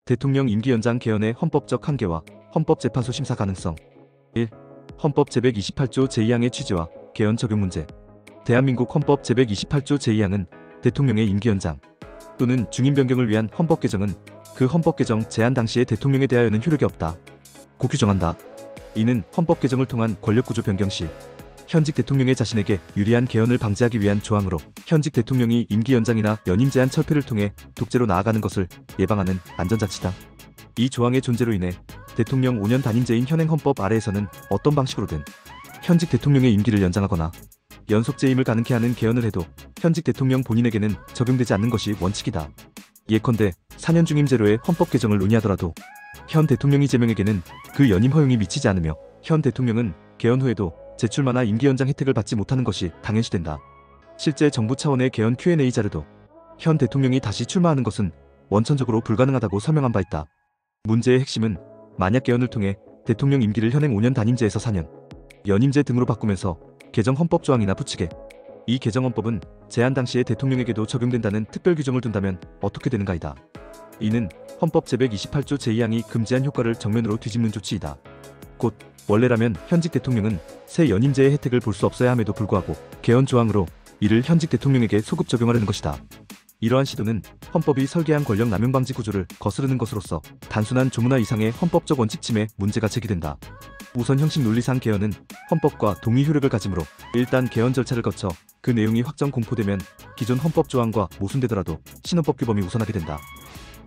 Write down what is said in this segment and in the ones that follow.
대통령 임기 연장 개헌의 헌법적 한계와 헌법재판소 심사 가능성. 1. 헌법 제128조 제2항의 취지와 개헌 적용 문제. 대한민국 헌법 제128조 제2항은 대통령의 임기 연장 또는 중임 변경을 위한 헌법 개정은 그 헌법 개정 제안 당시의 대통령에 대하여는 효력이 없다 고 규정한다. 이는 헌법 개정을 통한 권력구조 변경 시 현직 대통령의 자신에게 유리한 개헌을 방지하기 위한 조항으로 현직 대통령이 임기 연장이나 연임 제한 철폐를 통해 독재로 나아가는 것을 예방하는 안전장치다. 이 조항의 존재로 인해 대통령 5년 단임제인 현행 헌법 아래에서는 어떤 방식으로든 현직 대통령의 임기를 연장하거나 연속 재임을 가능케 하는 개헌을 해도 현직 대통령 본인에게는 적용되지 않는 것이 원칙이다. 예컨대 4년 중임제로의 헌법 개정을 논의하더라도 현 대통령이 제명에게는 그 연임 허용이 미치지 않으며 현 대통령은 개헌 후에도 재출마나 임기 연장 혜택을 받지 못하는 것이 당연시된다. 실제 정부 차원의 개헌 Q&A 자료도 현 대통령이 다시 출마하는 것은 원천적으로 불가능하다고 설명한 바 있다. 문제의 핵심은 만약 개헌을 통해 대통령 임기를 현행 5년 단임제에서 4년 연임제 등으로 바꾸면서 개정 헌법 조항이나 붙이게 이 개정 헌법은 제안 당시의 대통령에게도 적용된다는 특별 규정을 둔다면 어떻게 되는가이다. 이는 헌법 제128조 제2항이 금지한 효과를 정면으로 뒤집는 조치이다. 곧 원래라면 현직 대통령은 새 연임제의 혜택을 볼 수 없어야 함에도 불구하고 개헌 조항으로 이를 현직 대통령에게 소급 적용하려는 것이다. 이러한 시도는 헌법이 설계한 권력 남용 방지 구조를 거스르는 것으로서 단순한 조문화 이상의 헌법적 원칙 침해 문제가 제기된다. 우선 형식 논리상 개헌은 헌법과 동의 효력을 가지므로 일단 개헌 절차를 거쳐 그 내용이 확정 공포되면 기존 헌법 조항과 모순되더라도 신헌법 규범이 우선하게 된다.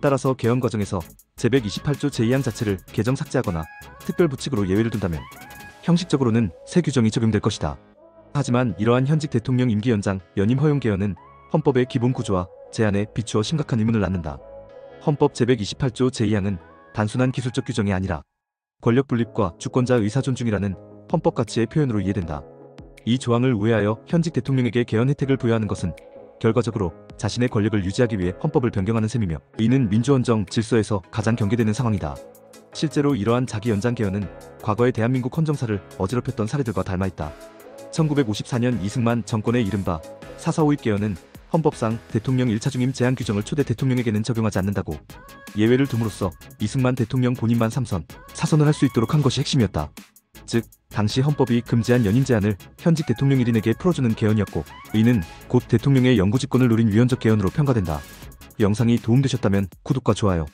따라서 개헌 과정에서 제128조 제2항 자체를 개정 삭제하거나 특별 부칙으로 예외를 둔다면 형식적으로는 새 규정이 적용될 것이다. 하지만 이러한 현직 대통령 임기 연장, 연임 허용 개헌은 헌법의 기본 구조와 제안에 비추어 심각한 의문을 낳는다. 헌법 제128조 제2항은 단순한 기술적 규정이 아니라 권력 분립과 주권자 의사 존중이라는 헌법 가치의 표현으로 이해된다. 이 조항을 우회하여 현직 대통령에게 개헌 혜택을 부여하는 것은 결과적으로 자신의 권력을 유지하기 위해 헌법을 변경하는 셈이며 이는 민주헌정 질서에서 가장 경계되는 상황이다. 실제로 이러한 자기 연장 개헌은 과거의 대한민국 헌정사를 어지럽혔던 사례들과 닮아있다. 1954년 이승만 정권의 이른바 4.4.5.1 개헌은 헌법상 대통령 1차 중임 제한 규정을 초대 대통령에게는 적용하지 않는다고 예외를 둠으로써 이승만 대통령 본인만 3선, 4선을 할 수 있도록 한 것이 핵심이었다. 즉 당시 헌법이 금지한 연임 제한을 현직 대통령 1인에게 풀어주는 개헌이었고 이는 곧 대통령의 영구집권을 노린 위헌적 개헌으로 평가된다. 영상이 도움되셨다면 구독과 좋아요